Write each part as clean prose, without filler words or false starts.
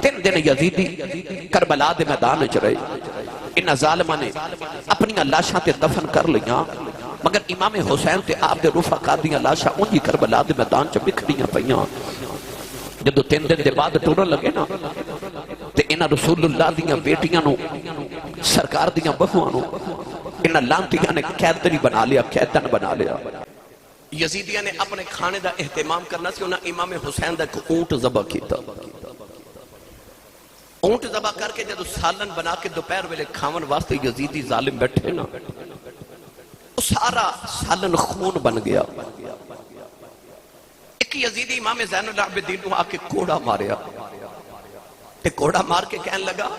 تین دن یزیدی کربلا دے میدان وچ رہے، انہاں ظالماں نے اپنی لاشاں تے دفن کر لیاں، مگر امام حسین تے آپ دے رفقا دیاں لاشاں انہی کربلا دے میدان چ بکھڑیاں پیاں۔ جدو تین دن دے بعد ٹرن لگے نا تے انہاں رسول اللہ دیاں بیٹیاں نو، سرکار دیاں بہواں نو انہاں لانتیاں نے قیدی بنا لیا، قیدن بنا لیا۔ یزیدیاں نے اپنے کھانے دا اہتمام کرنا سی، انہاں امام حسین دا ایک اونٹ ذبح کیتا۔ اونٹ ذبح کر کے جدو سالن بنا کے دوپہر ویلے کھاون واسطے یزیدی ظالم بیٹھے نا، سارا سالن خون بن گیا۔ ایک یزیدی امام زین العابدین نو آ کے کوڑا ماریا، تے کوڑا مار کے کہنے لگا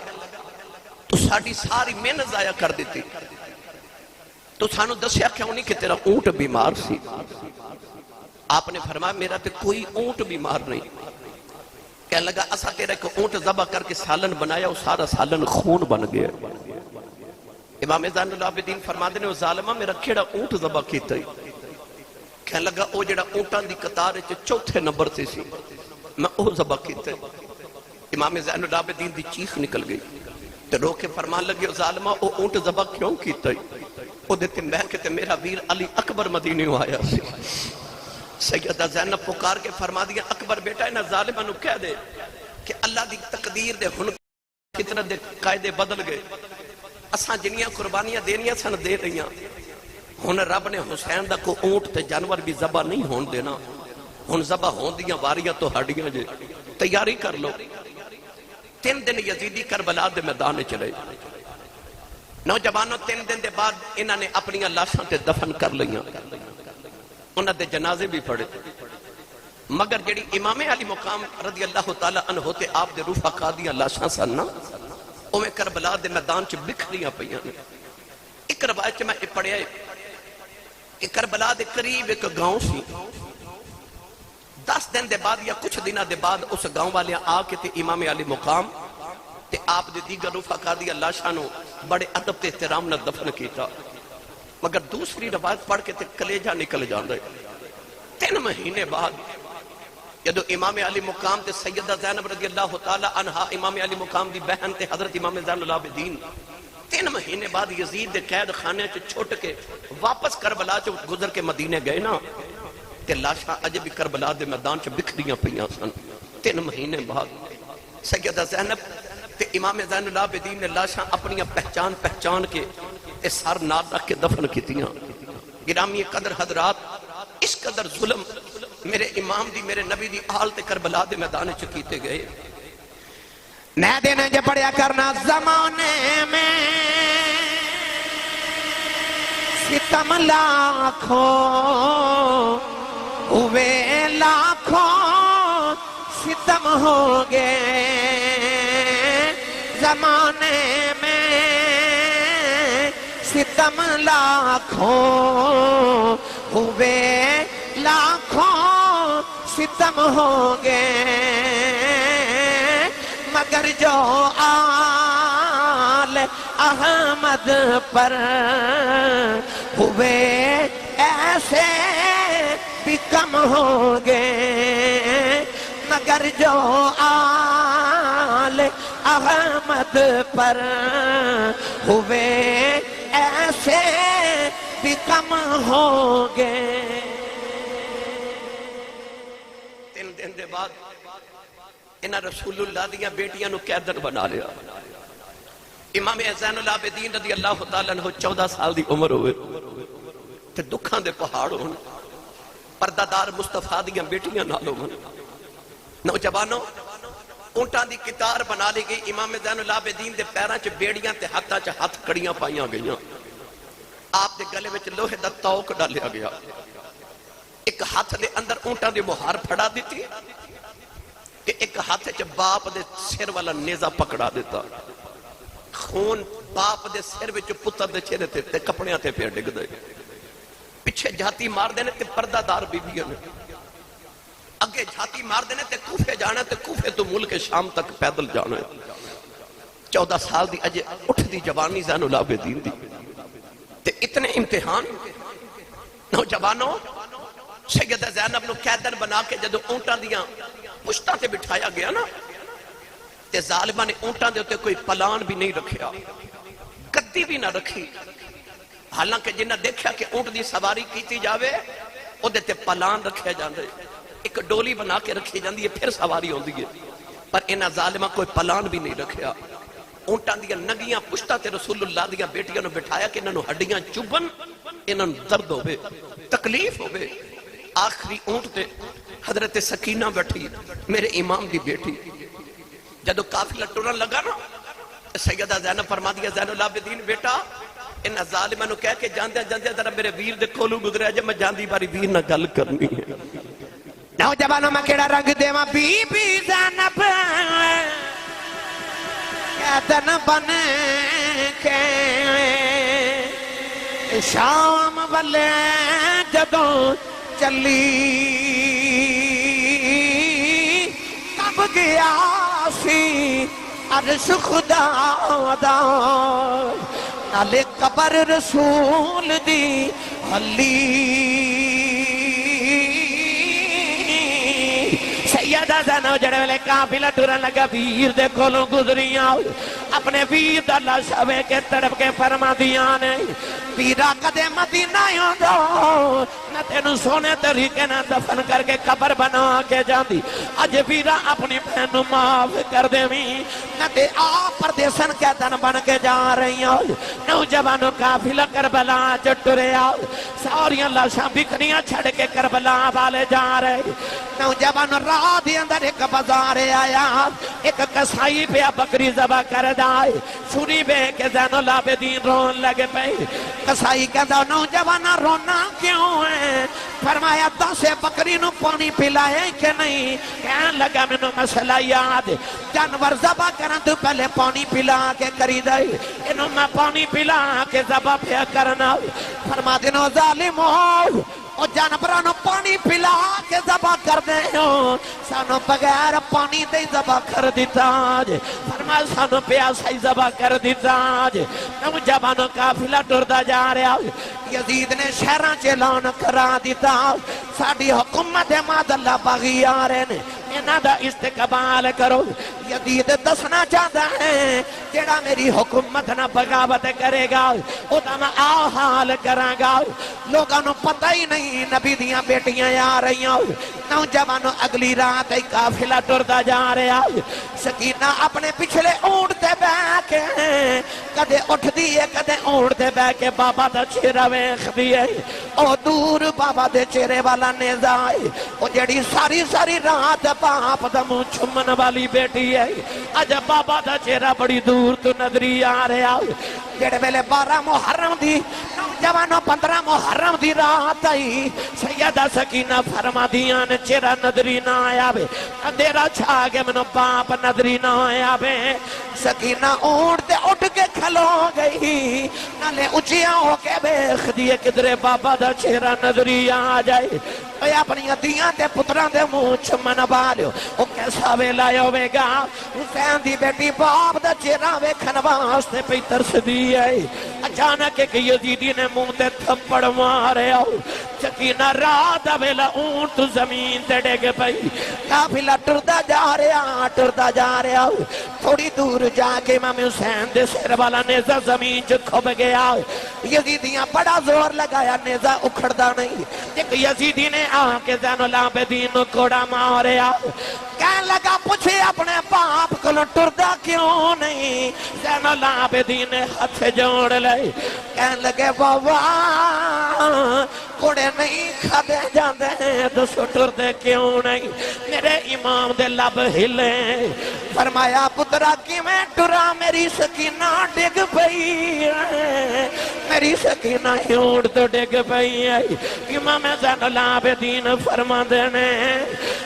تو ساڑی ساری محنت ضائع کر دیتی، تو سانو دسیا کیوں نہیں کہ تیرا اونٹ بیمار سی؟ آپ نے فرمایا میرا تے کوئی اونٹ بیمار نہیں۔ کہنے لگا اسا تیرا ایک اونٹ ذبح کر کے سالن بنایا، وہ سارا سالن خون بن گیا۔ امام زین العابدین فرما دینے وہ ظالمہ میرا کیڑا اونٹ ذبح کیتا ہی؟ کہنے لگا او جڑا اونٹاں دی قطار چوتھے نمبر سے سی، میں او ذبح کیتا ہی۔ امام زین العابدین دی چیخ نکل گئی تے رو کے فرمان لگے او ظالمہ او اونٹ ذبح کیوں کیتا ہی؟ او دیتے میں کہتے میرا ویر علی اکبر مدینے ہو آیا سی۔ سیدہ زینب پکار کے فرما دیا اکبر بیٹا انہا ظالمہ نو کہہ دے کہ اللہ دی تقدیر دے ہن فطرت دے قائدے بدل گئے، اساں جنیاں قربانیاں دینیاں سن دے رہیاں، ہن رب نے حسین دا کو اونٹ تے جانور بھی ذبح نہیں ہون دینا، ہن ذبح ہون دیاں واریاں تو ہڈیاں جے، تیاری کر لو۔ تین دن یزیدی کربلا دے میدان چلے، نوجوانوں تین دن دے بعد انہاں نے اپنی لاشاں تے دفن کر لیاں، انہاں دے جنازے بھی پڑھے، مگر جڑی امام علی مقام رضی اللہ تعالیٰ عنہ تے آپ دے رفقا دیاں لاشاں سن نا، اوہ کربلا دے میدان چ بکھریاں پیاں نے۔ ایک روایت میں پڑھیا ہے کہ کربلا دے قریب ایک گاؤں سی، 10 دن دے بعد یا کچھ دنہ دے بعد اس گاؤں والیاں آ کے تے امام علی مقام تے آپ دے دیگر رفقا دیاں لاشاں نو بڑے ادب تے احترام نہ دفن کیتا، مگر دوسری روایت پڑھ کے تے کلیجہ نکل جاندے۔ 3 مہینے بعد جدو امام علی مقام تے سیدہ زینب رضی اللہ تعالی عنہا امام علی مقام دی بہن تے حضرت امام زین العابدین 3 مہینے بعد یزید دے قید خانے چ چھوٹ کے واپس کربلا چ گزر کے مدینے گئے نا، تے لاشاں اج بھی کربلا دے میدان چ بکھریاں پیاں سن۔ 3 مہینے بعد سیدہ زینب تے امام زین العابدین نے لاشاں اپنی پہچان کے سر نال رکھ کے دفن کیتیاں۔ گرامی قدر حضرات، اس قدر ظلم میرے امام دی میرے نبی دی آل تے کربلا دے میدان چ کیتے گئے۔ میں دینے جو پڑھیا کرنا زمانے میں ستم لاکھوں ہوئے، لاکھوں ستم ہو گئے زمانے میں، ستم لاکھوں ہوئے، لاکھوں ستم ہو گئے، مگر جو آل احمد پر ہوئے ایسے بھی کم ہو گئے، مگر جو آل احمد پر ہوئے ایسے بھی کم ہو گئے۔ 3 دن دے بعد انہاں رسول اللہ دیاں بیٹیاں نو قیدن بنا لیا۔ امام زین العابدین رضی اللہ تعالیٰ عنہ 14 سال دی عمر ہوئے تے دکھاں دے پہاڑ ہون، پردہ دار مصطفیٰ دیاں بیٹیاں نالو ہون۔ نوجوانوں اونٹاں دی قطار بنا لی گئی، امام زین العابدین دے پیراں چ بیڑیاں تے ہاتھاں چ ہاتھ کڑیاں پائیاں گئیاں، آپ دے گلے وچ لوہے دا توق ڈالیا گیا، ایک ہاتھ دے اندر اونٹاں دی مہار پھڑا دیتی کہ ایک ہاتھ چ باپ دے سر والا نیزہ پکڑا دیتا، خون باپ دے سر وچ پتر دے چہرے تے کپڑیاں تے پھر ڈگ دے، پیچھے جھاتی مار دینے تے پردہ دار بیویاں نے، اگے جھاتی مار دینے تے کوفے جانا تے کوفے تو ملک شام تک پیدل جانا ہے۔ 14 سال دی اجے اٹھ دی جوانی زین العابدین دی تے اتنے امتحان۔ نوجوانوں سیدہ زینب نو قیدن بنا کے جدو اونٹاں دیاں پشتاں تے بٹھایا گیا نا، تے ظالمہ نے اونٹاں دے ہوتے کوئی پلان بھی نہیں رکھیا، گدی بھی نہ رکھی، حالانکہ جنہ دیکھا کہ اونٹ دی سواری کیتی جاوے او دیتے پلان رکھے جاندے، ایک ڈولی بنا کے رکھی جاندی ہے پھر سواری ہوندی ہے، پر انہاں ظالمہ کوئی پلان بھی نہیں رکھیا۔ اونٹاں دیا نگیاں پشتہ تے رسول اللہ دیا بیٹیاں نے بٹھایا کہ انہوں ہڈیاں چبن، انہوں درد ہوئے، تکلیف ہوئے۔ آخری اونٹ تے حضرت سکینہ بیٹھی، میرے امام دی بیٹی، جدو قافلہ ٹرن لگا نا، سیدہ زینب فرما دیا زین العابدین بیٹا انہاں ظالمہ نو کہہ کے جاندے جاندے ذرا میرے ویر دے کولو گزریا جے میں جاندی باری ویر نہ گل کرنی ہے۔ نوجوانوں میں کیڑا رنگ دیواں بی بی زینب کہتن بن کے شام والے جدوں چلی کب گیا سی عرش خدا دا نالے قبر رسول دی ہلی سیدہ زینب جڑے ویلے قافلہ ٹرن لگا ویر دے کولوں گزریاں اپنے ویر دا لاشا وے کے تڑپ کے فرما دیاں نے ویرا کدے مدینہ ہوندو نہ تینوں سونے طریقے نہ دفن کر کے قبر بنا کے جاندی اج ویرا اپنی بہن معاف کر دیویں نہ تے آپ پردیسن کہتن بن کے جا رہی ہو نوجوانوں قافلہ کربلا چ ٹریا ساریاں لاشاں بکھریاں چھڑ کے کربلا والے جا رہے نوجوان راہ دے اندر ایک بازار آیا ایک کسائی پہ بکری ذبح کر دائے سنی بے کہ زین العابدین رون لگے پہ کسائی کہتا نوجوانا رونا کیوں ہے فرمایا 10 بکری نو پانی پلائے کہ نہیں کہنے لگا میں نو مسئلہ یاد جانور ذبح کرن تو پہلے پانی پلا کے کری دائی انہوں میں پانی پلا کے ذبح پہ کرنا فرما دینو ظالم ہو اور جانورانو پانی پلا کے ذبح کر دے ہو سانو بغیر پانی دے ذبح کر دیتا فرمایا سانو پیاسا ہی ذبح کر دیتا نوجوانوں قافلہ ٹردا جا رہا یزید نے شہراں چلان کرا دیتا ساڈی حکومت ماد اللہ باغی آ رہے نے انہاں دا استقبال کرو یزید دسنا چاہتا ہے جڑا میری حکومت نہ بغاوت کرے گا او دا میں آ حال کراں گا لوگاں نو پتہ ہی نہیں نبی دیاں بیٹیاں آ رہی ہیں نوجوانوں اگلی رات ہی قافلہ ٹردا جا رہا سکینہ اپنے پچھلے اونٹ تے بیٹھ کے کدے اٹھ دی ہے کدے اونٹ تے بیٹھ کے بابا دا چہرہ ویکھ دی ہے او دور بابا دے چہرے والا نیزا ہے او جڑی ساری رات باپ دا منہ چھمن والی بیٹی ہے اج بابا دا چہرہ بڑی دور تو نظری آ رہا جڑے ویلے 12 محرم دی نوجوانوں 15 محرم دی رات آئی سیدہ سکینہ فرما دیاں نے چہرہ نظری نہ آیا بے اندھیرا چھا کے منو باپ نظری نہ آیا بے سکینہ اونٹ تے اٹھ کے کھلو گئی نالے اچھیاں ہو کے بیخ دیئے کدرے بابا دا چہرہ نظری آ جائے اے اپنی دیاں تے پتران دے منہ چھمن بالیو او کیسا ویلا ہوے گا حسین دی بیٹی باپ دا چہرہ ویکھن واسطے پہ ترس دی ہے اچانک ایک یزیدی نے منہ تے تھپڑ مارے سکینہ رات دا ویلا اونٹ زمین تے ڈگ پئی قافلہ ٹردا جا رہا تھوڑی دور جا کے امام حسین دے سر والا نیزہ زمین چ کھب گیا یزیدیاں بڑا زور لگایا نیزہ اکھڑدا نہیں ایک یزیدی نے آ کے زین العابدین کوڑا ماریا کہنے لگا پوچھے اپنے باپ کو ٹردا کیوں نہیں زین العابدین نے ہاتھ جوڑ لے کہنے لگے بابا کوڑے نہیں کھدے جاندے دسو ٹردے کیوں نہیں میرے امام دے لب ہلے فرمایا پترا کی میں ٹرا میری سکینہ ڈگ پئی میری سکینہ ہیوڑ تو ڈگ پئی امام زین العابدین فرما دینے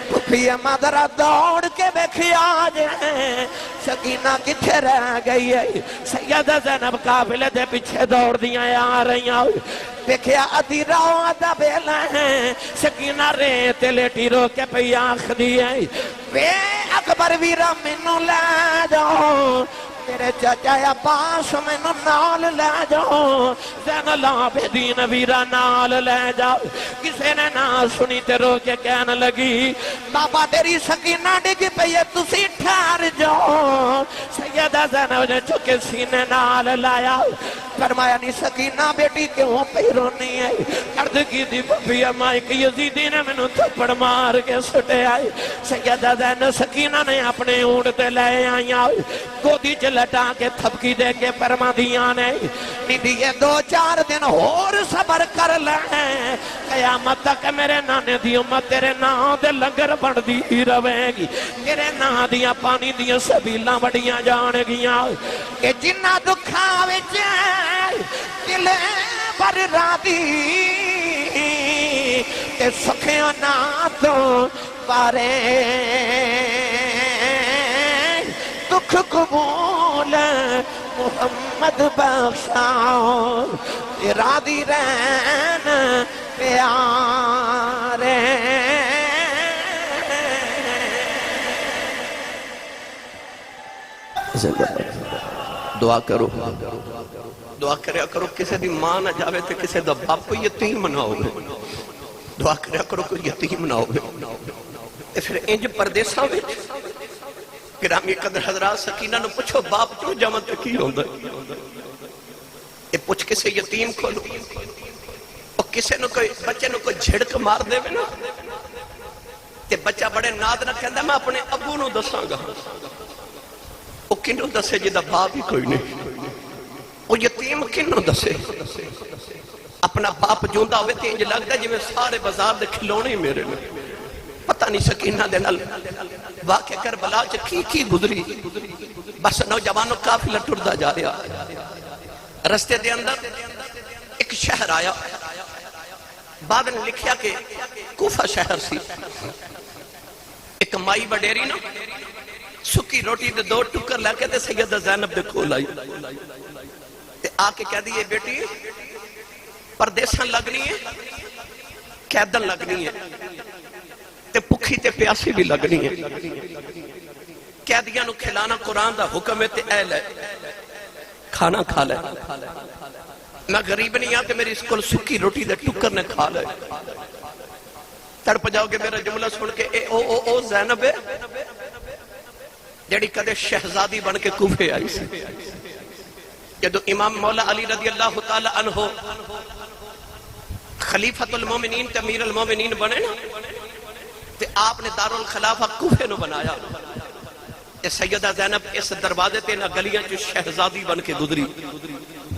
پھپی مادرہ دوڑ کے بیکھیا جائیں سکینہ کتھے رہ گئی ہے سیدہ زینب قافلے دے پیچھے دوڑ دیاں آ رہی ہیں بیکھیا ادھی راہ آدھا بیلا ہیں سکینہ ریتے لیٹی رو کے پہ آنکھ دیئے بے اکبر ویرہ منو لے جاؤ میرے چاچا عباس میں نال لے جاؤ زین العابدین ویرا نال لے جاؤ کسے نے نہ سنی تے رو کے کہنے لگی بابا تیری سکینہ ڈگ پئی ہے تسی ٹھہر جاؤ سیدہ زینب نے چکے سینے نال لایا فرمایا نہیں سکینہ بیٹی کیوں پہ رونی ہے عرض کی دی بھئی اما ایک یزیدی نے میں تھپڑ مار کے سٹے آئی سیدہ زینب سکینہ نے اپنے اونٹ تے لے آئیا گودی چ لٹا کے تھپکی دے کے فرما دیا نے دیئے 2-4 دن اور صبر کر لیں قیامت تک میرے نانے دی امت تیرے نام دے لنگر بڑھ دی روے گی تیرے نام دیا پانی دیا سبیلاں بڑیاں جان گیاں کہ جنہ دکھا وچ دل بر رادی تے سکھیاں نہ تو بارے دکھ قبول محمد بخشاؤ راضی رہن پیارے دعا کرو دعا کریا کرو کسے دی ماں نہ جاوے تے کسے دا باپ کو یتیم نہ ہوئے دعا کریا کرو کوئی یتیم نہ ہوئے تے پھر انج پردیساں وچ گرامی قدر حضرات سکینہ نو پوچھو باپ کیوں جمع تے کی ہوندا اے پوچھ کسے یتیم کھولو اور کسے نو کوئی بچے نو کوئی جھڑک مار دے نا تے بچہ بڑے ناد نہ کہندا میں اپنے ابو نو دساں گا او کنوں دسے جدا باپ ہی کوئی نہیں او یتیم کنوں دسے اپنا باپ جوندا ہوئے تے انج لگدا جویں سارے بازار دے کھلونے میرے نے پتہ نہیں سکینہ دے نال واقع کربلا چ کی گزری بس نوجوانوں قافلہ ٹردا جا رہا رستے دے اندر ایک شہر آیا بعد نے لکھیا کہ کوفہ شہر سی ایک مائی وڈیری نا سکی روٹی دے 2 ٹکر لے کے تے سیدہ زینب دے کول آئی تے آ کے کہہ دیئے بیٹی پردیساں لگنی ہے قیدن لگنی ہے تے پکھی تے پیاسی بھی لگنی ہے قیدیاں نو کھلانا قرآن دا حکم ہے تے اہل ہے کھانا کھا لے میں غریب نہیں آتے میری اسکول سکی روٹی دے ٹکر نے کھا لے تڑپ جاؤ گے میرا جملہ سن کے اے او زینب ہے جڑی کدے شہزادی بن کے کوفے آئی سی جدو امام مولا علی رضی اللہ تعالی عنہ خلیفۃ المومنین تے امیر المومنین بنے نا تے آپ نے دار الخلافہ کوفے نو بنایا اے سیدہ زینب اس دروازے تے نہ گلیاں چ شہزادی بن کے گزری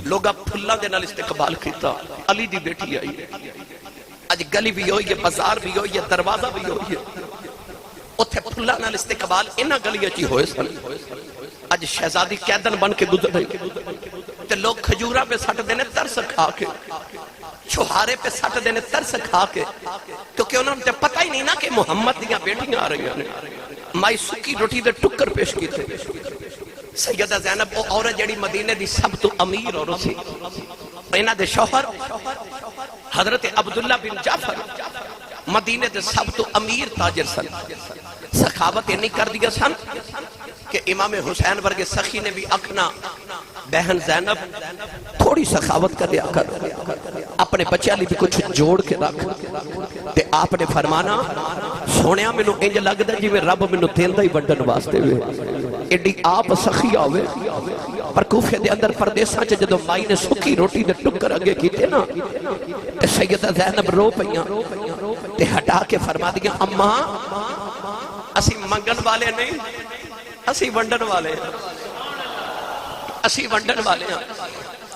لوگا پھلاں دے نال استقبال کیتا علی دی بیٹی آئی اج گلی بھی ہوئی ہے بازار بھی ہوئی ہے دروازہ بھی ہوئی ہے اوتھے پھلاں نال استقبال انہاں گلیاں چ ہوئے سن اج شہزادی قیدن بن کے گزر رہی تے لوگ کھجوراں پہ سٹ دینے ترس کھا کے چھوہارے پہ سٹ دینے ترس کھا کے کیونکہ انہوں نے پتہ ہی نہیں نا کہ محمد دیاں بیٹیاں آ رہی ہیں مائی سکی روٹی دے ٹکر پیش کی تھے سیدہ زینب وہ عورت جڑی مدینے دی سب تو امیر عورت سی انہاں دے شوہر حضرت عبداللہ بن جعفر مدینے دے سب تو امیر تاجر سن سخاوت نہیں کر دیا سن کہ امام حسین ورگے سخی نے بھی اکھنا بہن زینب تھوڑی سخاوت کر دیا کر اپنے بچے علی بھی کچھ جوڑ کے رکھ تے آپ نے فرمانا سونیا میں نو انج لگ دا جی میں رب میں نو تیندہ ہی بڑھن واسطے ہوئے ایڈی آپ سخی آوے پر کوفے دے اندر پردیساں چا جدو مائی نے سکی روٹی دے ٹکر اگے کی تھے نا تے سیدہ زینب رو پئیاں تے ہٹا کے فرما دیا اماں اسی منگن والے نہیں اسی ونڈن والے ہیں اسی ونڈن والے ہیں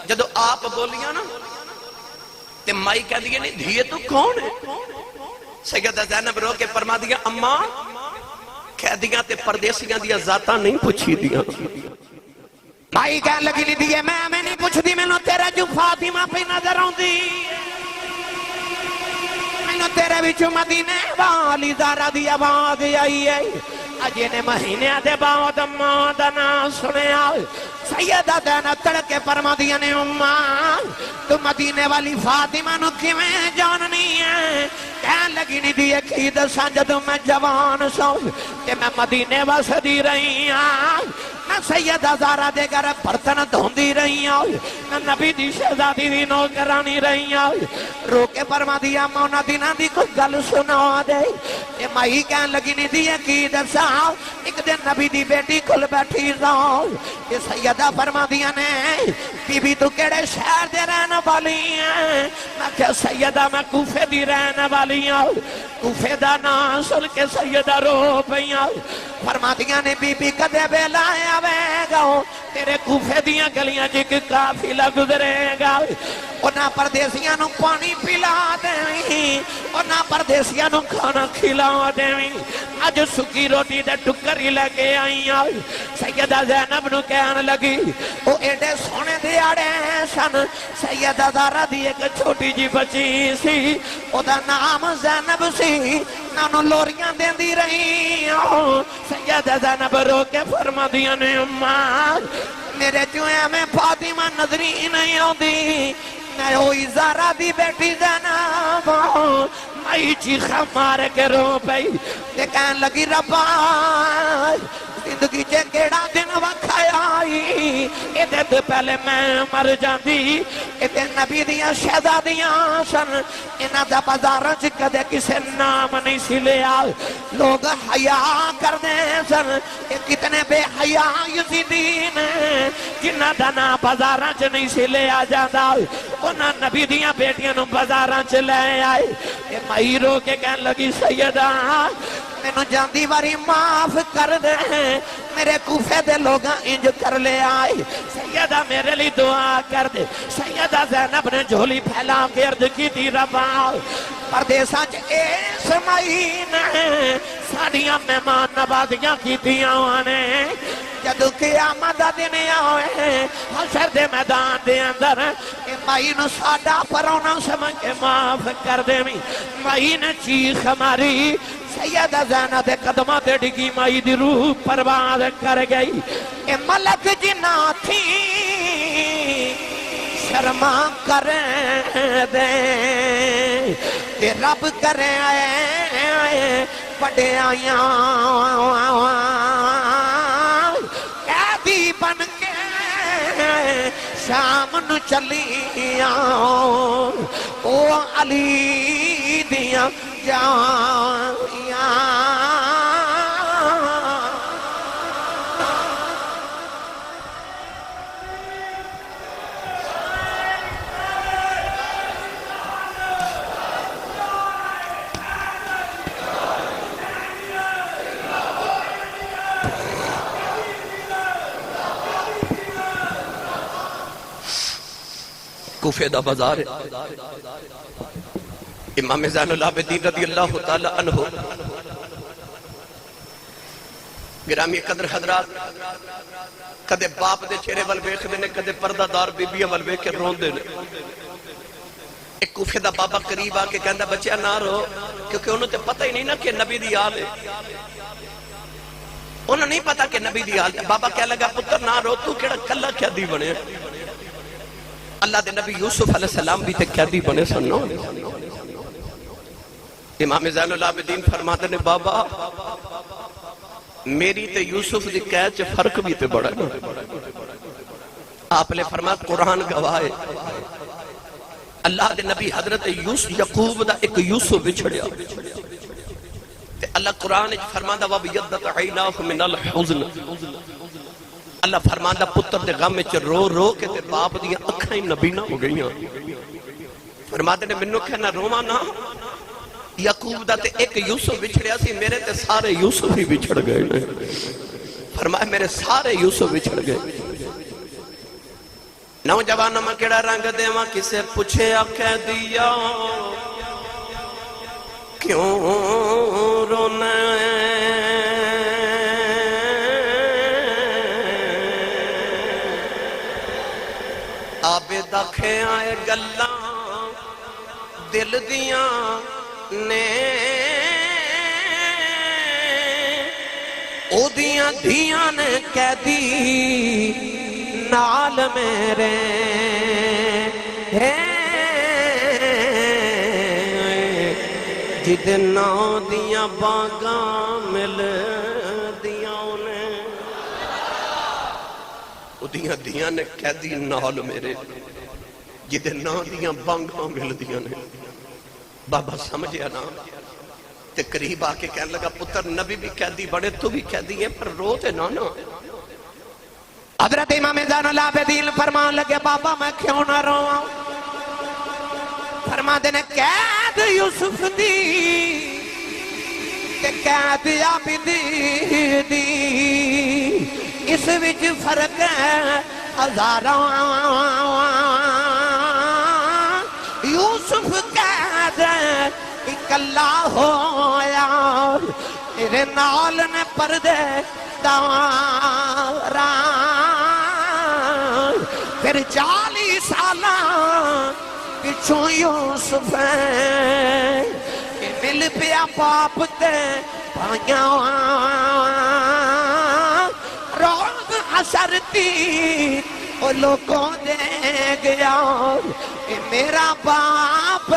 جدو آپ بولیاں نا تے مائی کہہ دیئے نہیں دھیے تو کون ہے سیدہ زینب رو کے فرما دیا اماں کہہ دیا تے پردیسیاں دیا ذاتاں نہیں پوچھی دیا مائی کہہ لگی لی دیئے میں نہیں پوچھ دی میں نو تیرا جو فاطمہ پہ نظر ہوں دی میں نو تیرے بھی جو مدینے والی زارہ دی آواز آئی ہے اجینے مہینے دے بعد مادنا سنے آئے سیدہ زینب تڑکے فرما دیا نے اماں تو مدینے والی فاطمہ نو کیویں جاننی ہے کہن لگی نہیں دیئے کی دساں جدو میں جوان سو کہ میں مدینے واسدی رہی ہاں میں سیدہ زارہ دے گر برتن دھوندی رہی ہوں میں نبی دی شہزادی دی نوکرانی رہی ہوں رو کے فرما دیا مونا دینا دی کوئی گل سنا دے اے مائی کہن لگی نہیں دی کی دسا ایک دن نبی دی بیٹی کھل بیٹھی رہو یہ سیدہ فرما دیا نے بی بی تو کیڑے شہر دے رہنے والی ہیں میں کہا سیدہ میں کوفے دی رہنے والی ہوں کوفے دا نام سن کے سیدہ رو پئیاں فرما دیا نے بی بی کدے بیلا آوے گا تیرے کوفے دیاں گلیاں جک قافلہ گزرے گا اونا پردیسیاں نو پانی پلا دیں اونا پردیسیاں نو کھانا کھلا دیں آج سکی روٹی دے ٹکری لگے آئی آئی سیدہ زینب نو کہن لگی او ایڈے سونے دے آڑے سن سیدہ زارہ دی ایک چھوٹی جی بچی سی او دا نام زینب سی نانو لوریاں دیں دی رہی سیدہ زینب رو کے فرما دیا نے اماں میرے چوئے میں فاطمہ نظری نہیں ہوندی میں ہوئی زارہ دی بیٹی زینب مائی چیخا مار کے رو پئی تے کہن لگی ربا زندگی چے کیڑا دن وکھایا آئی ایدے تو پہلے میں مر جاندی ایدے نبی دیاں شہزادیاں سن انہاں دا بازاراں چ کدے کسے نام نہیں سی لیا لوگ حیا کر دے سن اے کتنے بے حیا یزیدین جنہاں دا نام بازاراں چ نہیں سی لیا جاندا انہاں نبی دیاں بیٹیاں نو بازاراں چ لے آئے اے مائی رو کے کہن لگی سیدہ میں نو جاندی واری معاف کر دے میرے کوفے دے لوگاں انج کر لے آئے سیدہ میرے لی دعا کر دے سیدہ زینب نے جھولی پھیلا کے عرض کی تھی ربا پردیساں چ اس مہین ساڑیاں مہمان نوازیاں کی تھیاں آنے جدو قیامت دا دن آئے حشر دے میدان دے اندر اے مائی نو ساڑا پرونا سمجھ کے معاف کر دے مائی نے چیخ ماری سیدہ زینب دے قدمہ دے ڈگی مائی دی روح پرواز کر گئی اے ملک جنہ تھی شرما کریں دے تے رب کریں آئے بڑے آیاں قیدی بن کے شام نو چلیاں او علی دیاں جائیاں کوفے دا بازار ہے امام زین العابدین رضی اللہ تعالی عنہ گرامی قدر حضرات کدے باپ دے چہرے ول ویکھدے نے کدے پردہ دار بیبیاں ول ویکھ کے روندے نے ایک کوفے دا بابا قریب آ کے کہندا بچیا نہ رو کیونکہ انہوں تے پتہ ہی نہیں نا کہ نبی دی آل ہے انہوں نہیں پتا کہ نبی دی آل ہے بابا کہہ لگا پتر نہ رو تو کیڑا کلا قیدی بنے اللہ دے نبی یوسف علیہ السلام بھی تے قیدی بنے سنو امام زین العابدین فرماتے نے بابا میری تے یوسف دی قید چ فرق بھی تے بڑا ہے آپ نے فرمایا قرآن گواہ ہے اللہ دے نبی حضرت یعقوب دا ایک یوسف بچھڑیا تے اللہ قرآن فرماتا وَبِيَدَّتْ عَيْنَاهُ مِنَ الْحُزْنِ اللہ فرماتا پتر دے غم وچ رو رو کے تے باپ دی اکھاں ہی نبینا ہو گئیاں فرماتے نے منو کہنا روما نہ یعقوب دا تے ایک یوسف بچھڑیا سی میرے تے سارے یوسف ہی بچھڑ گئے فرمایا میرے سارے یوسف بچھڑ گئے نوجوانوں میں کیڑا رنگ دیواں کسے پوچھے آکھے دیا کیوں رونا عابدہ کھے آئے گلاں دل دیاں نے او دیاں دیاں نے قیدی نال میرے جدنا دیاں باغاں مل دیاں انہیں او دیاں نے قیدی نال میرے جدنا دیاں باغاں مل دیاں نے بابا سمجھیا نا تے قریب آ کے کہنے لگا پتر نبی بھی قیدی بڑے تو بھی قیدی ہے پر رو تے نہ نا. حضرت امام زین العابدین فرمان لگے بابا میں کیوں نہ رواں. فرما دینے قید یوسف دی تے قید عابدی دی اس وچ فرق ہے ہزاراں. یوسف قید اکلا ہویا میرے نال نے پردے داراں. پھر 40 سالاں پچھوں یوسف مل پیا باپ تے پائیاں روز حشر تی او لوگوں دے گیا میرا باپ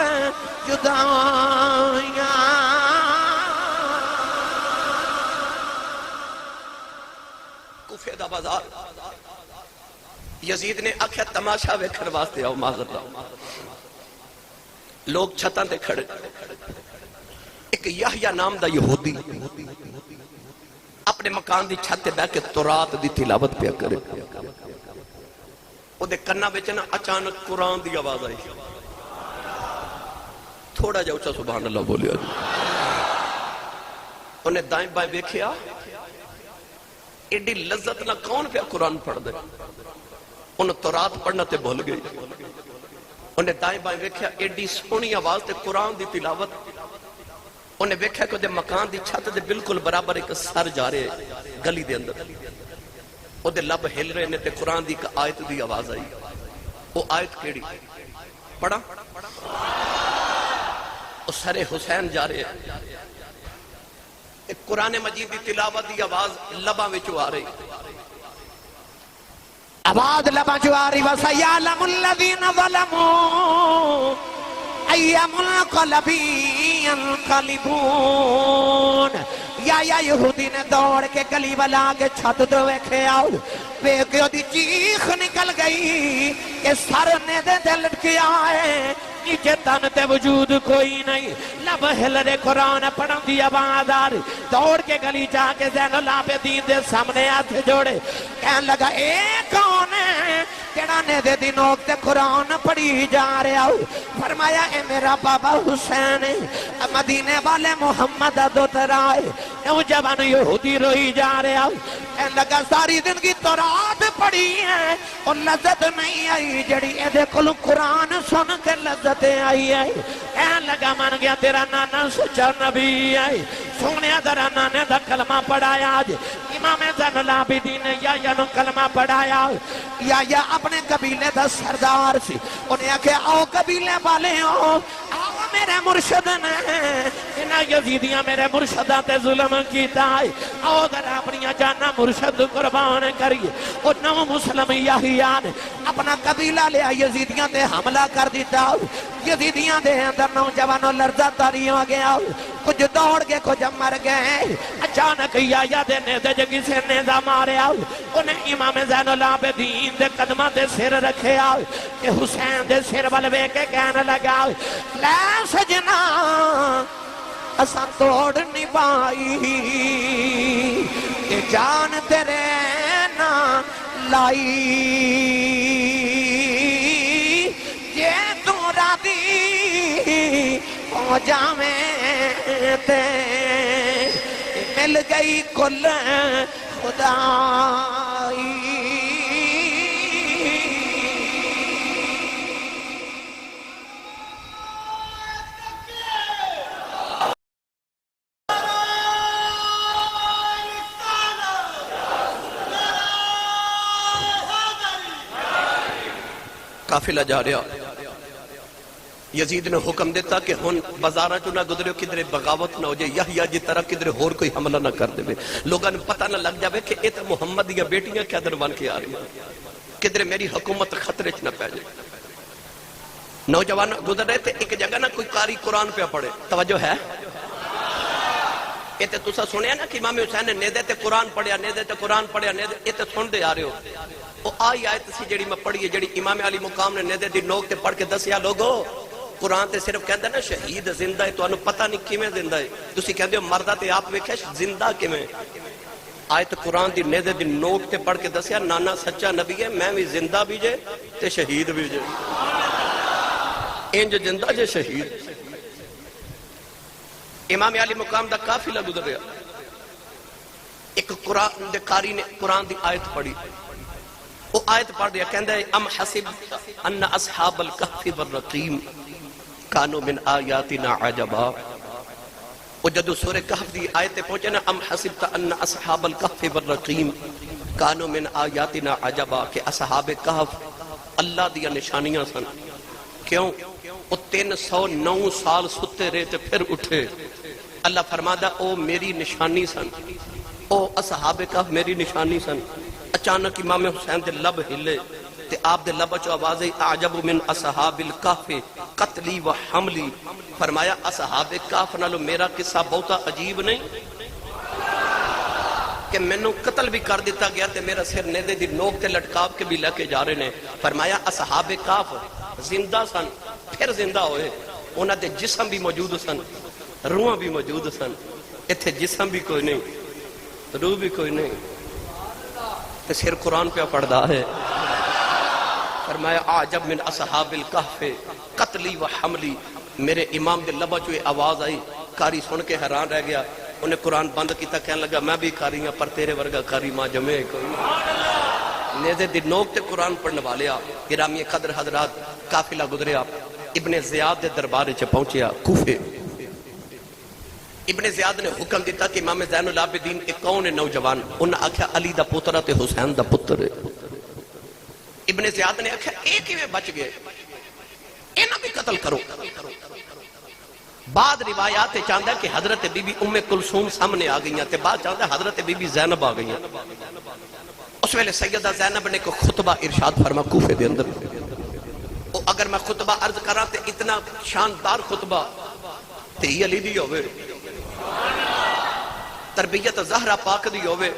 جدائیاں. کوفے دا بازار یزید نے آکھیا تماشا ویکھن واسطے آؤ معذر اللہ. لوگ چھتاں تے کھڑے. ایک یحییٰ نام دا یہودی اپنے مکان دی چھت تے بیٹھ کے تورات دی تلاوت پیا کرے. او دے کنا وچ نا اچانک قرآن دی آواز آئی. تھوڑا جا اچھا سبحان اللہ بولیا. انہیں دائیں بائیں ویکھیا ایڈی لذت نہ کون پہ قرآن پڑھ دے. انہیں تورات پڑھنا تے بھول گئی. انہیں دائیں بائیں ویکھیا ایڈی سونی آواز تے قرآن دی تلاوت. انہیں ویکھیا کہ دے مکان دی چھت دے بالکل برابر ایک سر جا رہے گلی دے اندر. او دے لب ہل رہے نے تے قرآن دی ایک آیت دی آواز آئی. وہ آیت کیڑی پڑھا او سر حسین جا رہے ایک قرآن مجید دی تلاوت دی آواز لباں وچوں آ رہی. آواز لباں جو آ رہی وَسَيَعْلَمُ الَّذِينَ ظَلَمُوا أَيَّ مُنْقَلَبٍ يَنْقَلِبُونَ. یا یہودی نے دوڑ کے گلی والا کے چھت دو ویکھے آؤ ویکھے دی چیخ نکل گئی کہ سر نے دے لٹکے آئے نیچے تن تے وجود کوئی نہیں. لب ہل رے قرآن پڑھن دی آواز آ رہی. دوڑ کے گلی جا کے زین العابدین دے سامنے ہاتھ جوڑے کہنے لگا اے کون ہے کیڑا نے دے دی نوک تے قرآن پڑھی جا رہے آؤ. فرمایا اے میرا بابا حسین مدینے والے محمد دوتر آئے. نوجوان یہودی روئی جا رہے آؤ. کہنے لگا ساری زندگی تورات پڑھی ہے اور لذت نہیں آئی جڑی اے دے کل قرآن سن کے لذت آئی ہے. کہنے لگا مان گیا تیرا نانا سچا نبی ہے. سونیا ذرا نانے دا کلمہ پڑھایا آج. امام زین العابدین نے یا نو کلمہ پڑھایا. یا اپنے قبیلے دا سردار سی. انہیں آکھے آؤ قبیلے والے آؤ میرے مرشد نے انہاں یزیدیاں میرے مرشدہ تے ظلم کیتا ہے. آؤ ذرا اپنی جانا مرشد قربان کریے. اور نو مسلم یحییٰ نے اپنا قبیلہ لیا یزیدیاں تے حملہ کر دیتا. یزیدیاں دے اندر نوجوانوں لرزہ تاری ہو گیا. کچھ دوڑ کے کچھ مر گئے. اچانک یا دے نیزے جگی سے نیزہ مارے آؤ. انہیں امام زین العابدین دے قدمہ دے سر رکھے آؤ کہ حسین دے سر والوے کے کہنے لگا لے سجنا اساں توڑ نہیں پائی کہ جان تیرے نہ لائی. جے تو راضی ہو جاویں تے مل گئی کل خدائی. قافلہ جا رہا. یزید نے حکم دیتا کہ ہن بازارہ چو نہ گزرے کدھر بغاوت نہ ہو جائے. یحییٰ جی طرح کدھر اور کوئی حملہ نہ کر دے. لوگوں نے پتہ نہ لگ جاوے کہ یہ محمد یا بیٹیاں کیا در بن کے آ رہی ہیں. کدھر میری حکومت خطرے چ نہ پہ جائے. نوجوان گزر رہے تھے ایک جگہ نہ کوئی قاری قرآن پہ پڑھے. توجہ ہے یہ تے تسا سنیا نا کہ امام حسین نے نیزے تے قرآن پڑھیا نیزے تے قرآن پڑھیا نیزے. یہ تے سن دے آ رہے ہو. وہ آئی آیت سی جڑی میں پڑھی ہے جڑی امام علی مقام نے نیزے دی نوک تے پڑھ کے دسیا لوگو قرآن تے صرف کہندا نا شہید زندہ ہے، تانوں پتہ نہیں کیویں زندہ ہے، تسی کہندے ہو مردا تے آپ ویکھیا زندہ کیویں؟ آیت قرآن دی نیدے دی نوٹ تے پڑھ کے دسیا نانا سچا نبی ہے، میں بھی زندہ بھی جے تے شہید بھی جے، انج زندہ جے شہید۔ امام علی مقام دا قافلہ گزریا، ایک قرآن دے قاری نے قرآن دی آیت پڑھی، وہ آیت پڑھ دیا کہندہ ہے ام حسب ان اصحاب الکہف والرقیم کانو من آیاتنا عجبا۔ وہ جدو سورہ کہف دی آیت پہنچے نا ام حسبت ان اصحاب الکہف والرقیم کانو من آیاتنا عجبا، کہ اصحاب کہف اللہ دیا نشانیاں سن۔ کیوں؟ وہ 309 سال ستے رہے تے پھر اٹھے۔ اللہ فرمادا او میری نشانی سن، او اصحاب کہف میری نشانی سن۔ اچانک امام حسین دے لب ہلے تے آپ دے لب چو آواز اعجب من اصحاب الکہف قتلی و حملی، فرمایا اصحاب کہف نالو میرا قصہ بہتا عجیب نہیں کہ میں قتل بھی کر دیتا گیا تے میرا سر نیدے دی نوک تے لٹکاو کے بھی لے کے جا رہے نے۔ فرمایا اصحاب کہف زندہ سن پھر زندہ ہوئے، انہاں دے جسم بھی موجود سن، روح بھی موجود سن، اتھے جسم بھی کوئی نہیں روح بھی کوئی نہیں، تے سر قرآن پہ پڑھدا ہے۔ فرمایا اعجب من اصحاب الکہف قتلی و حملی، میرے امام دے لبا چوئے آواز آئی، کاری سن کے حیران رہ گیا، انہیں قرآن بند کیتا کہنے لگا میں بھی کاری ہوں پر تیرے ورگا کاری ماں جمعے کوئی نیزے دی نوک تے قرآن پڑھنے والیا۔ گرامی قدر حضرات قافلہ گزریا، ابن زیاد دے دربار چ پہنچیا کوفے۔ ابن زیاد نے حکم دیتا کہ امام زین العابدین ایک کون ہے نوجوان، انہاں آکھیا علی دا پتر تے حسین دا پتر ہے۔ ابن زیاد نے آکھیا ایک ہی میں بچ گئے، انہاں بھی قتل کرو۔ بعد روایات چاہتا ہے کہ حضرت بی بی ام کلثوم سامنے آ گئیاں تے بعد چاہتا ہے حضرت بی بی زینب آ گئیاں۔ اس ویلے سیدہ زینب نے کوئی خطبہ ارشاد فرما کوفے دے اندر، اگر میں خطبہ عرض کرا تے اتنا شاندار خطبہ تے ہی علی دی ہوئے، تربیت زہرہ پاک دی ہوئے،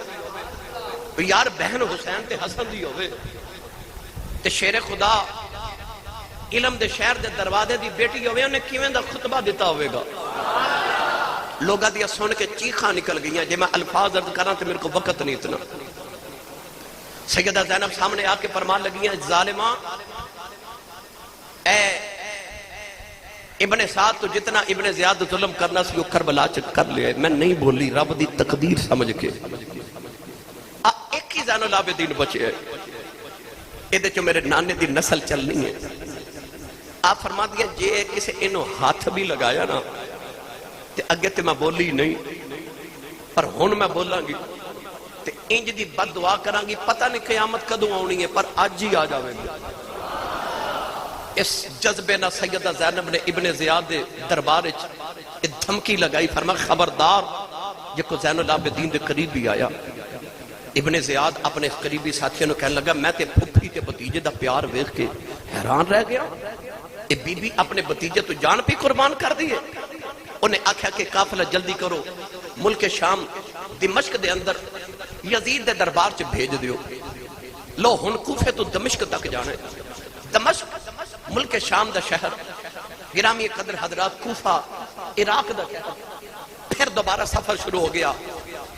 یار بہن حسین تے حسن دی ہوئے، تے شیر خدا علم دے شہر دے دروازے دی بیٹی ہوئے، انہیں کیویں دا خطبہ دیتا ہوئے گا۔ لوگا دیا سن کے چیخاں نکل گئی ہیں، جے میں الفاظ عرض کرا تے میرے کو وقت نہیں اتنا۔ سیدہ زینب سامنے آ کے فرمان لگی ہیں ظالمہ اے ابن سعد تو جتنا ابن زیاد ظلم کرنا سی وہ کربلا چ کر لیا، میں نہیں بولی رب دی تقدیر سمجھ کے۔ ایک ہی زین العابدین بچے ہے، یہ جو میرے نانے دی نسل چلنی ہے۔ آپ فرما دیا جے کسے انہوں ہاتھ بھی لگایا نا تے اگے تے میں بولی نہیں، پر ہون میں بولاں گی تے انج دی بد دعا کراں گی، پتہ نہیں قیامت کدوں آنی ہے پر آج ہی آ جاوے گی۔ اس جذبے نہ سیدہ زینب نے ابن زیاد دے دربار دھمکی لگائی، فرما خبردار جے کو زین العابدین دے قریب بھی آیا۔ ابن زیاد اپنے قریبی ساتھیوں نے کہنے لگا میں تے پھپھی تے بتیجے دا پیار ویکھ کے حیران رہ گیا، اے بی بی اپنے بتیجے تو جان بھی قربان کر دیے۔ انہیں آکھا کہ قافلہ جلدی کرو، ملک شام دمشق دے اندر یزید دے دربار چ بھیج دیو، لو ہن کوفے تو دمشق تک جانا ہے۔ دمشق ملک شام دا شہر، گرامی قدر حضرات کوفہ عراق دا شہر۔ پھر دوبارہ سفر شروع ہو گیا،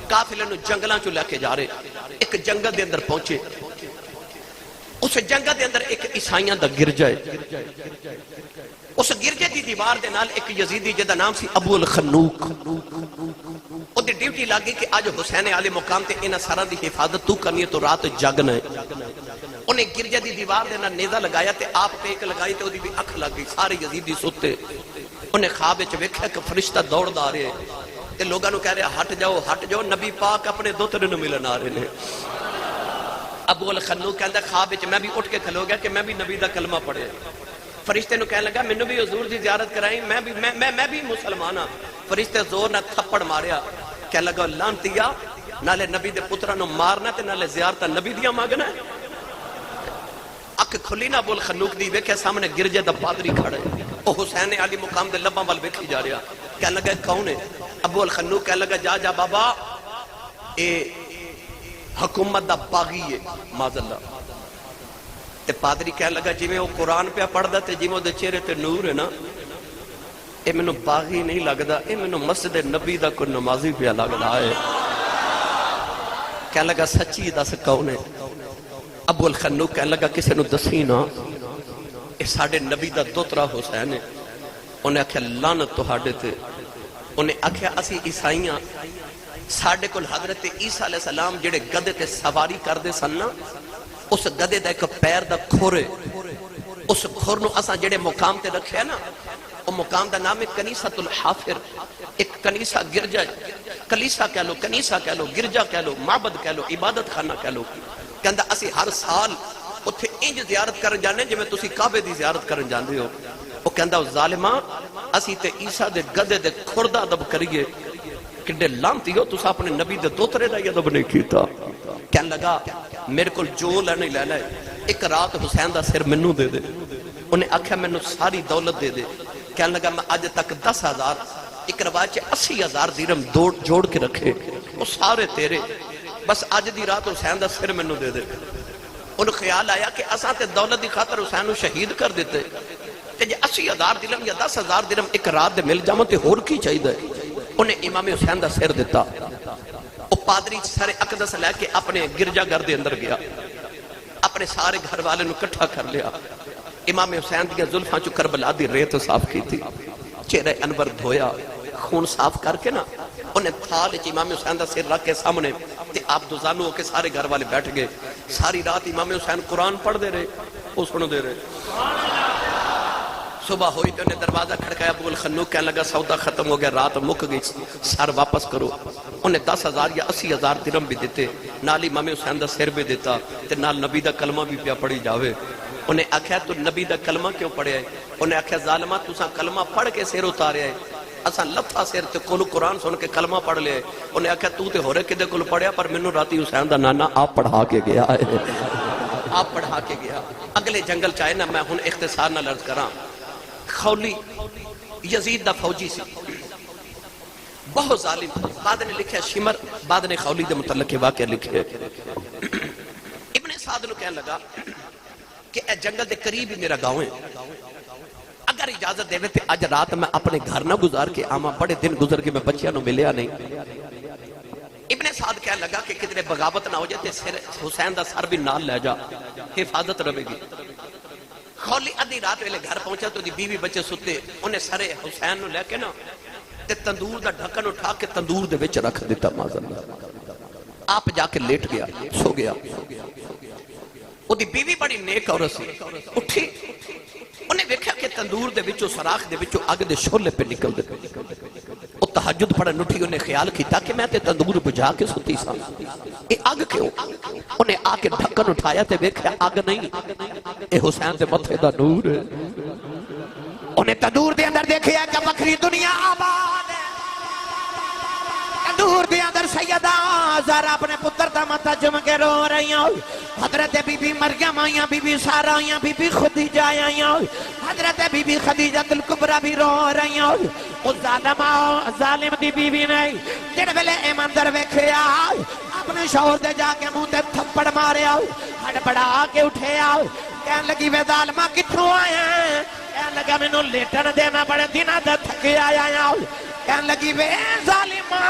قافلے نو جنگلاں چو لے کے جا رہے، ایک جنگل دے اندر پہنچے، اس جنگل دے اندر ایک عیسائیاں دا گرجا ہے، اس گرجے دی دیوار دے نال ایک یزیدی جدا نام سی ابو الخنوق، او دی ڈیوٹی لگی کہ آج حسین علی مقام تے انہاں سارا دی حفاظت تو کرنی ہے تو رات جاگنا ہے۔ انہیں گرجے دی دیوار دے نال نیزہ لگایا تے آپ ٹیک لگائی تے او دی بھی اکھ لگ گئی، سارے یزیدی سوتے۔ انہیں خواب وچ ویکھیا کہ فرشتہ دوڑ دا رہے تے لوگاں نو کہہ رہے ہٹ جاؤ، نبی پاک اپنے دوترے نو ملن آ رہے نے۔ ابو الخنوق کہندا خواب وچ میں بھی اٹھ کے کھلو گیا کہ میں بھی نبی دا کلمہ پڑھے۔ فرشتے نو کہنے لگا مینوں بھی حضور دی زیارت کرائیں، میں بھی مسلمان ہاں۔ فرشتے زور نہ تھپڑ ماریا، کہنے لگا لعنتیا نالے نبی دے پتراں نو مارنا تے نالے زیارت نبی دیاں مانگنا ہے۔ اکھ کھلی نہ ابو الخنوق دی ویکھے سامنے گرجے دا پادری کھڑے، او حسین علی مقام دے لباں وال ویکھی جا رہا، کہنے لگا کون ہے؟ ابو الخنوق کہنے لگا جا بابا اے حکومت دا باغی ہے، معاذ اللہ، تے پادری کہنے لگا جی میں وہ قرآن پہ پڑھدا تے جی میں دے چہرے تے نور ہے نا، اے میں باغی نہیں لگدا، اے میں مسجد نبی دا کوئی نمازی پہ لگدا ہے۔ کہنے لگا سچی دس کون ہے؟ ابو الخنوق کہنے لگا کسے نو دسی نا، اے ساڑھے نبی دا دوترا حسین ہے۔ انہیں آکھیا لعنت تہاڈے تے، انہیں آکھیا اسی عیسائیاں ساڑھے کل حضرت عیسیٰ علیہ السلام جڑے گدے تے سواری کر دے سن نا، اس گدے دا ایک پیر دا کھورے، اس کھور نو اساں جڑے مقام تے رکھے نا، وہ مقام دا نام ہے کنیسۃ الحافر، ایک کنیسہ گرجا، کلیسا کہہ لو، کنیسہ کہہ لو، گرجا کہہ لو، معبد کہہ لو، عبادت خانہ کہہ لو۔ کہندا اسی ہر سال اتھے انج زیارت کرن جانے جے میں تسی کعبے دی زیارت کرن جاندے ہو۔ وہ کہندا ظالماں اسی تے عیسیٰ دے گدے دے کھردہ ادب کریے، کڈے لانتی ہو تسا اپنے نبی دے دوترے دا ادب نہیں کیتا۔ کہنے لگا میرے کول جو لینے لے لے، ایک رات حسین دا سر منو دے دے۔ انہیں آکھیا منو ساری دولت دے دے۔ کہنے لگا میں آج تک 10,000، ایک روایت 80,000 درہم جوڑ کے رکھے، وہ سارے تیرے، بس آج دی رات حسین دا سر منو دے دے۔ انہوں خیال آیا کہ اساں تے دولت دی خاطر حسین نو شہید کر دیتے، تے جے 80,000 درہم یا 10,000 درہم ایک رات دے مل جاواں تے ہور کی چاہیے۔ انہیں امام حسین دا سر دیتا۔ وہ پادری سارے اقدس لے کے اپنے گرجا گھر دے اندر گیا، اپنے سارے گھر والے نو کٹھا کر لیا۔ امام حسین دیا زلفاں چو کربلا دی ریت صاف کی تھی، چہرہ انور دھویا، خون صاف کر کے نا انہیں تھال چ امام حسین دا سر رکھ کے سامنے تے آپ دوزانو ہو کے سارے گھر والے بیٹھ گئے۔ ساری رات امام حسین قرآن پڑھ دے رہے، وہ سن دے رہے۔ صبح ہوئی تو انہیں دروازہ کھڑکایا، ابو الخنوق کہنے لگا سودا ختم ہو گیا، رات مک گئی، سر واپس کرو۔ انہیں 10,000 یا 80,000 درہم بھی دیتے، نال امام حسین دا سر بھی دیتا تے نال نبی دا کلمہ بھی پیا پڑھی جاوے۔ انہیں آکھیا تو نبی دا کلمہ کیوں پڑھے ہے؟ انہیں آکھیا ظالمہ تساں کلمہ پڑھ کے سر اتارے ہے، اساں لتھا سر تے کولو قرآن سن کے کلمہ پڑھ لے۔ انہیں آکھیا تو تے ہورے کدے کول پڑھیا، پر منو راتی حسین دا نانا آپ پڑھا کے گیا ہے، آپ پڑھا کے گیا۔ اگلے جنگل چاہے نا میں ہن اختصار نہ لرز کراں، خولی یزید دا فوجی سی، بہت ظالم۔ بعد نے لکھیا شمر، بعد نے خولی دے متعلق واقعہ لکھے۔ ابن سعد نو کہنے لگا کہ اے جنگل دے قریب ہی میرا گاؤں ہے، اگر اجازت دے تے آج رات میں اپنے گھر نہ گزار کے آما، بڑے دن گزر کے میں بچیاں نو ملیا نہیں۔ ابن سعد کہنے لگا کہ کتنے بغاوت نہ ہو جاتے، حسین دا سر بھی نال لے جا، حفاظت رہے گی۔ خولی ادھی رات ویلے گھر پہنچا تو دی بیوی بچے ستے، انہیں سارے حسین نو لے کے نا تے تندور دا ڈھکن اٹھا کے تندور دے وچ رکھ دیتا، معذاللہ آپ جا کے لیٹ گیا، سو گیا۔ وہ دی بیوی بڑی نیک عورت سی، اٹھی انہیں ویکھیا کہ تندور دے وچوں سراخ دے وچوں اگ دے شعلے پہ نکل دے۔ وہ تہجد پڑھن اٹھی، انہیں خیال کیتا کہ میں تے تندور بجھا کے ستی سا، اے اگ کیوں؟ انہیں آ کے ڈھکن اٹھایا تے ویکھیا اگ نہیں، اے حسین دے متھے دا نور ہے۔ انہیں تندور دے اندر دیکھیا کہ بکری دنیا آباد ہے، تندور دے اندر سیدہ زہرا اپنے پتر دا ماتھا چوم کے رو رہی ہیں، حضرت بی بی مریم آئیاں، بی بی سارا آئیاں، بی بی خدیجہ آئیاں، حضرت بی بی خدیجہ الکبریٰ بھی رو رہی ہیں۔ اس ظالم دی بیوی نہیں جڑے ویلے اے منظر ویکھیا، اپنے شوہر دے جا کے منہ تے تھپڑ ماریا، ہڑبڑا کے اٹھیا، کہنے لگی وے ظالمہ کتھوں آیا ہے؟ کہنے لگا مینوں لیٹن دینا بڑے دناں تے تھکے آیا۔ کہنے لگی وے ظالمہ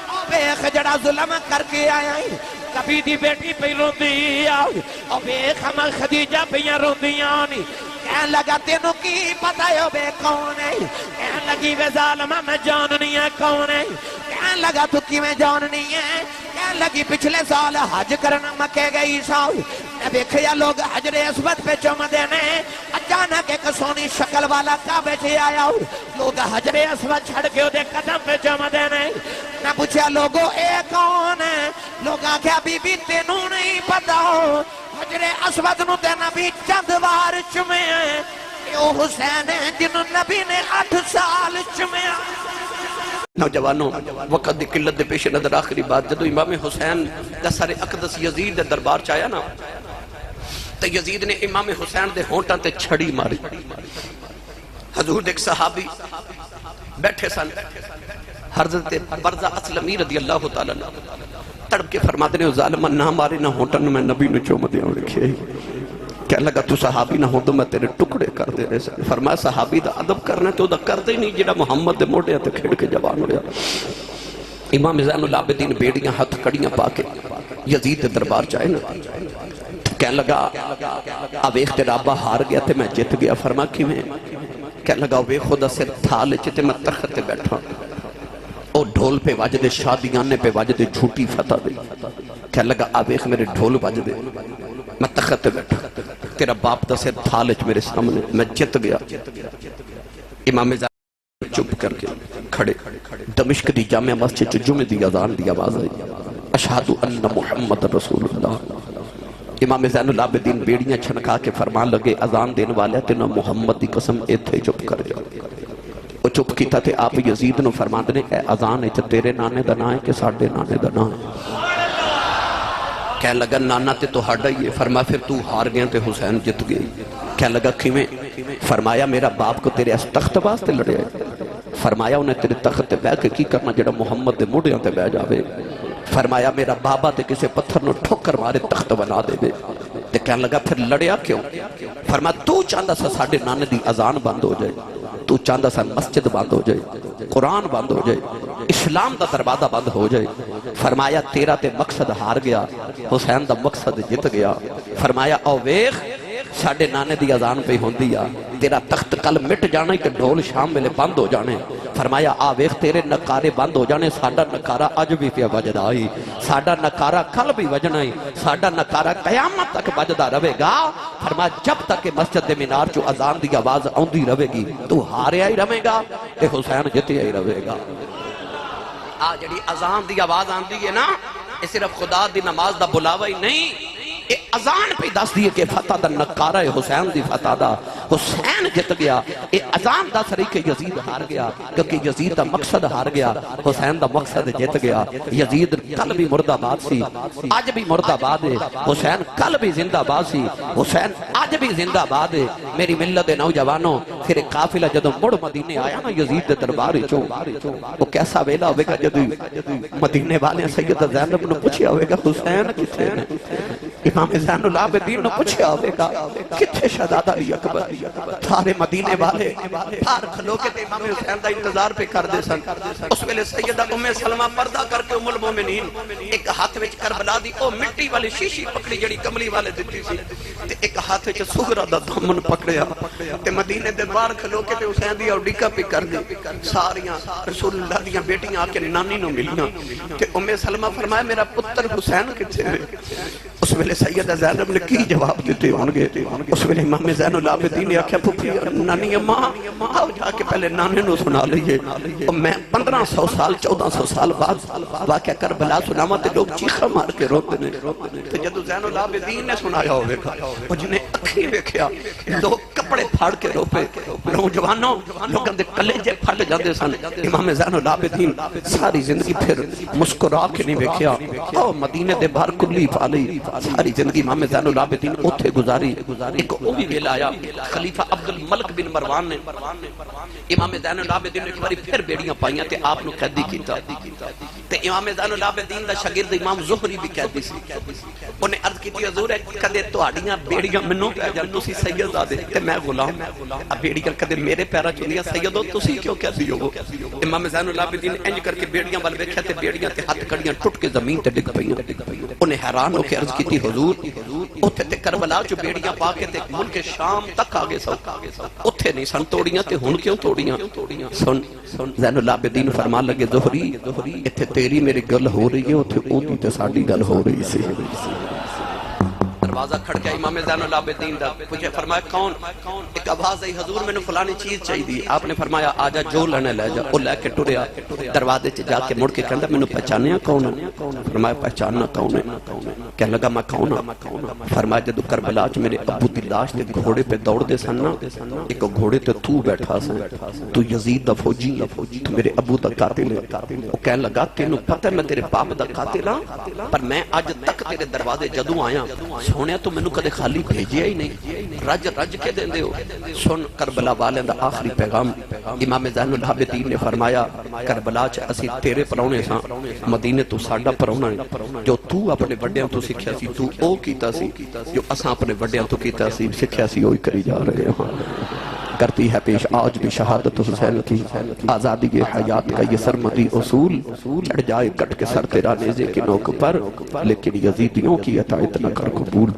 او ویکھ جڑا ظلم کر کے آیا ہے، کبھی دی بیٹی پہ روندی او ویکھ ہم خدیجہ پہ روندیاں نہیں۔ کہنے لگا تینوں کی پتہ ہے بے کون ہے؟ کہنے لگی وے ظالمہ میں جاننی ہے کون ہے؟ کہنے لگا تو کی میں جاننی ہے؟ کہنے لگی پچھلے سال حج کرنا مکے گئی سال، میں دیکھیا لوگ حجر اسود پہ چوم دینے، اچانک ایک سونی شکل والا کعبے سے آیا، لوگ حجر اسود چھڑ کے دے قدم پہ چوم دینے۔ میں پوچھا لوگوں اے کون ہے؟ لوگ آکھیا بی بی تینوں نہیں پتا، حجر اسود نو تے نبی چند وار چومے ہیں، او حسین ہے جنہوں نبی نے 8 سال چومے ہیں۔ نوجوانوں وقت دی قلت دے پیش نظر آخری بات، جدو امام حسین دا سر اقدس یزید دے دربار چایا نا تو یزید نے امام حسین دے ہونٹاں تے چھڑی ماری۔ حضور دے ایک صحابی بیٹھے سن، حضرت برزہ اسلمی رضی اللہ تعالیٰ تڑپ کے فرما دے ظالمہ نہ مارے نہ ہونٹاں میں نبی نے چوم دیا لکھے۔ کہنے لگا تو صحابی نہ ہو تو میں تیرے ٹکڑے کر دے رہے سن. فرمایا صحابی دا ادب کرنا تو دا کر دے نہیں جڑا محمد دے موڑے تے کھڑ کے جوان ہویا. امام زین العابدین بیڑیاں ہاتھ کڑیاں پا کے یزید دے دربار چاہے نا, کہنے لگا اب ایک تیرا ابا ہار گیا تے میں جت گیا. فرما کی میں کہنے لگا وے خدا سے تھال چتے میں تخت تے بیٹھا او ڈھول پہ واجدے شادیانے پہ واجدے جھوٹی فتح دے. کہنے لگا اب ایک میرے ڈھول واجدے میں تخت تے بیٹھا تیرا باپ دا سے تھال چ میرے سامنے میں جت گیا. امام زین چپ کر کے کھڑے دمشق دی جامع مسجد چ جمعے دی اذان دی آواز آئی اشہد ان محمد رسول اللہ. امام زین العابدین بیڑیاں چھنکا کے فرمان لگے اذان دین والے تینا محمد دی قسم ایتھے چپ کر جا. وہ چپ کیتا تے آپ یزید نو فرمان دنے اے اذان ہے تیرے نانے دا نا ہے کہ ساڈے نانے دا نا ہے. کہنے لگا نانا تے تو ہاڈا ہی ہے. فرمایا پھر تو ہار گیا تے حسین جت گئی. کہنے لگا کیویں؟ فرمایا میرا باپ کو تیرے اس تخت واسطے لڑیا ہے. فرمایا انہیں تیرے تخت تے بیٹھ کے کی کرنا جڑا محمد دے موڑیاں تے بیٹھ جاوے. فرمایا میرا بابا تے کسے پتھر نو ٹھوکر مارے تخت بنا دے دے. تے کہنے لگا پھر لڑیا کیوں؟ فرمایا تو چاہندا سا ساڈے نانے دی اذان بند ہو جائے, تو چاہندا سا مسجد بند ہو جائے, قرآن بند ہو جائے, اسلام دا دروازہ بند ہو جائے. فرمایا تیرا تے مقصد ہار گیا, حسین دا مقصد جت گیا. فرمایا او ویخ ساڈے نانے دی اذان پہ ہوندی آ, تیرا تخت کل مٹ جانا تے ڈھول شام ویلے بند ہو جانے. فرمایا آ ویخ تیرے نکارے بند ہو جانے, ساڈا نکارہ اج بھی پیا وجدا آئی, ساڈا نکارہ کل بھی وجنا ہے, ساڈا نکارہ قیامت تک وجدا رہے گا. فرمایا جب تک کہ مسجد دے مینار چو اذان دی آواز آندی رہے گی تو ہاریا ہی رہے گا تے حسین جتیا ہی رہے گا. آ جڑی اذان دی آواز آندی ہے نا, یہ صرف خدا دی نماز دا بلاوا ہی نہیں, یہ اذان پہ دس دیئے کہ فتح دا نکارہ حسین دی فتح دا حسین جت گیا. یہ اذان دس رہی کہ یزید ہار گیا کیونکہ یزید دا مقصد ہار گیا, حسین دا مقصد جت گیا. یزید کل بھی مرد آباد سی, آج بھی مرد آباد ہے. حسین کل بھی زندہ آباد سی, حسین آج بھی زندہ آباد ہے. میری ملت نوجوانوں, پھر ایک قافلہ جدو مڑ مدینے آیا نا یزید دے دربار چوں, وہ کیسا ویلا ہوئے گا جدو مدینے والے سیدہ زینب نے پوچھیا ہوئے گا حسین کتے نے. امام زین العابدین نے پوچھا ہوئے گا کتھے شہزادہ علی اکبر. سارے مدینے والے پھار کھلو کے تے امام حسین دا انتظار پہ کر دے سن. اس ویلے سیدہ ام سلمہ پردہ کر کے ام المومنین ایک ہاتھ وچ کربلا دی او مٹی والی شیشی پکڑی جڑی کملی والے دتی سی, تے ایک ہاتھ وچ سغرا دا دامن پکڑیا تے مدینے دے باہر کھلو کے تے حسین دی اوڈیکا پہ کر دی. ساریاں رسول اللہ دیاں بیٹیاں آ کے نانی نو ملیاں تے ام سلمہ فرمایا میرا پتر حسین کتے ہے. اس ویلے سیدہ زینب نے کی جواب دیتے ہونگے. اس ویلے امام زین العابدین نے آکھیا پھپھی نانی اماں آؤ جا کے پہلے نانے نو سنا لئیے. میں 1500 سال 1400 سال بعد واقعہ کربلا سناواں تے لوگ چیخا مار کے روتے نے. تے جدو زین العابدین نے سنایا ہوئے گا وہ جنہیں اکھی ویکھیا لوگ کپڑے پھاڑ کے روپے, نوجوانوں لوگاں دے کلیجے پھٹ جاندے سن. امام زین العابدین ساری زندگی پھر مسکرا کے نہیں ویکھیا, او مدینے دے باہر کلی پالی ساری زندگی امام زین العابدین اوتھے گزاری. ایک او بھی ویلا آیا خلیفہ عبد الملک بن مروان نے امام زین العابدین نے ایک باری پھر بیڑیاں پائیاں تے آپ نو قیدی کیتا. تے امام زین العابدین دا شاگرد امام زہری بھی قیدی سی. انہیں عرض کیتی حضور کدے تہاڈیاں بیڑیاں مینوں پے جان تسی سیدزادے تے میں غلام, اب بیڑیاں کدے میرے پیراں چندیاں سیدو تسی کیوں قیدی ہو. امام زین العابدین انج کر کے بیڑیاں ول ویکھیا تے بیڑیاں تے ہتھ کڑیاں ٹوٹ کے زمین تے ڈگ پئیاں. انہیں حیران ہو کے عرض کیتی حضور اوتھے تے کربلا چ بیڑیاں پا کے تے ملک شام تک آگے سو اوتھے نہیں سن توڑیاں تے ہن کیوں توڑیاں. سن زین العابدین فرمان لگے زہری ایتھے تیری میری گل ہو رہی ہے, اوتھے اودی تے ساڈی گل ہو رہی سی. دروازہ کھڑکیا امام زین العابدین دا, پوچھے فرمایا کون؟ ایک آواز آئی حضور میں نے فلانی چیز چاہیے. آپ نے فرمایا آجا جو لینے لے جا. وہ لے کے ٹریا دروازے چ جا کے مڑ کے کہندا مینوں پہچانیا کون ہے؟ فرمایا پہچاننا کون ہے؟ کہنے لگا میں کون ہوں. فرمایا جدو کربلا چ میرے ابو دی لاش تے گھوڑے پہ دوڑ دے سن نا, ایک گھوڑے تے تو بیٹھا سن, تو یزید دا فوجی, تو میرے ابو دا قاتل ہے. وہ کہنے لگا تینوں پتہ ہے میں تیرے باپ دا قاتل ہاں, پر میں اج تک تیرے دروازے جدوں آیا سونے تو مینوں کدے خالی بھیجیا ہی نہیں، رج رج کے دیندے ہو۔ سن کربلا والے دا آخری پیغام، امام زین العابدین نے فرمایا کربلا چ اسی تیرے پراؤنے ساں، مدینے تو ساڈا پراؤنا ہے، جو تو اپنے وڈیاں تو سکھیا سی تو او کیتا سی، جو اساں اپنے وڈیاں تو کیتا سی سکھیا سی وہی کری جا رہے ہیں۔ کرتی ہے پیش آج بھی شہادت حسین کی، آزادی کے حیات کا یہ سرمدی اصول، چڑھ جائے کٹ کے سر تیرا نیزے کی نوک پر، لیکن یزیدیوں کی اطاعت نہ کر قبول۔